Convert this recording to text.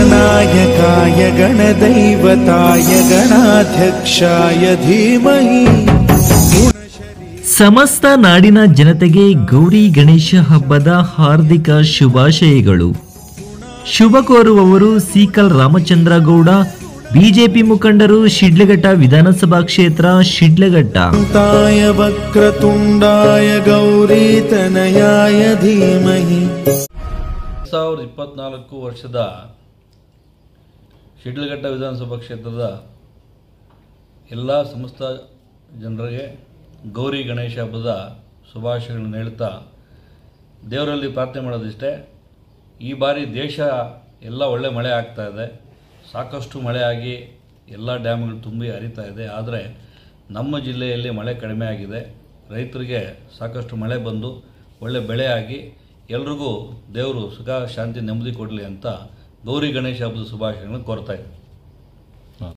गणनायकाय गणदैवताय गणाध्यक्षाय धीमहि। ಸಮಸ್ತ ನಾಡಿನ ಜನತೆಗೆ ಗೌರಿ ಗಣೇಶ ಹಬ್ಬದ ಹಾರ್ದಿಕ ಶುಭಾಶಯಗಳು. ಶುಭ ಕೋರುವವರು ಸೀಕಲ್ ರಾಮಚಂದ್ರ ಗೌಡ, ಬಿಜೆಪಿ ಮುಖಂಡರು, ಶಿಡ್ಲಘಟ್ಟ ವಿಧಾನಸಭಾ ಕ್ಷೇತ್ರ, ಶಿಡ್ಲಘಟ್ಟ. ವಕ್ರತುಂಡಾಯ ಗೌರೀತನಯಾಯ ಧೀಮಹಿ. 2024 ವರ್ಷದ ಶಿಡ್ಲಘಟ್ಟ ವಿಧಾನಸಭಾ ಕ್ಷೇತ್ರದ ಎಲ್ಲ ಸಮಸ್ತ ಜನರಿಗೆ ಗೌರಿ ಗಣೇಶ ಹಬ್ಬದ ಶುಭಾಶಯಗಳನ್ನು ಹೇಳ್ತಾ ದೇವರಲ್ಲಿ ಪ್ರಾರ್ಥನೆ ಮಾಡೋದಿಷ್ಟೇ. ಈ ಬಾರಿ ದೇಶ ಎಲ್ಲ ಒಳ್ಳೆ ಮಳೆ ಆಗ್ತಾ ಇದೆ, ಸಾಕಷ್ಟು ಮಳೆ ಆಗಿ ಎಲ್ಲ ಡ್ಯಾಮ್ಗಳು ತುಂಬಿ ಹರಿತಾ ಇದೆ. ಆದರೆ ನಮ್ಮ ಜಿಲ್ಲೆಯಲ್ಲಿ ಮಳೆ ಕಡಿಮೆ ಆಗಿದೆ. ರೈತರಿಗೆ ಸಾಕಷ್ಟು ಮಳೆ ಬಂದು ಒಳ್ಳೆ ಬೆಳೆ ಆಗಿ ಎಲ್ರಿಗೂ ದೇವರು ಸುಖ ಶಾಂತಿ ನೆಮ್ಮದಿ ಕೊಡಲಿ ಅಂತ ಗೌರಿ ಗಣೇಶ ಹಬ್ಬದ ಶುಭಾಶಯಗಳನ್ನು ಕೋರ್ತಾ ಇದ್ದಾರೆ.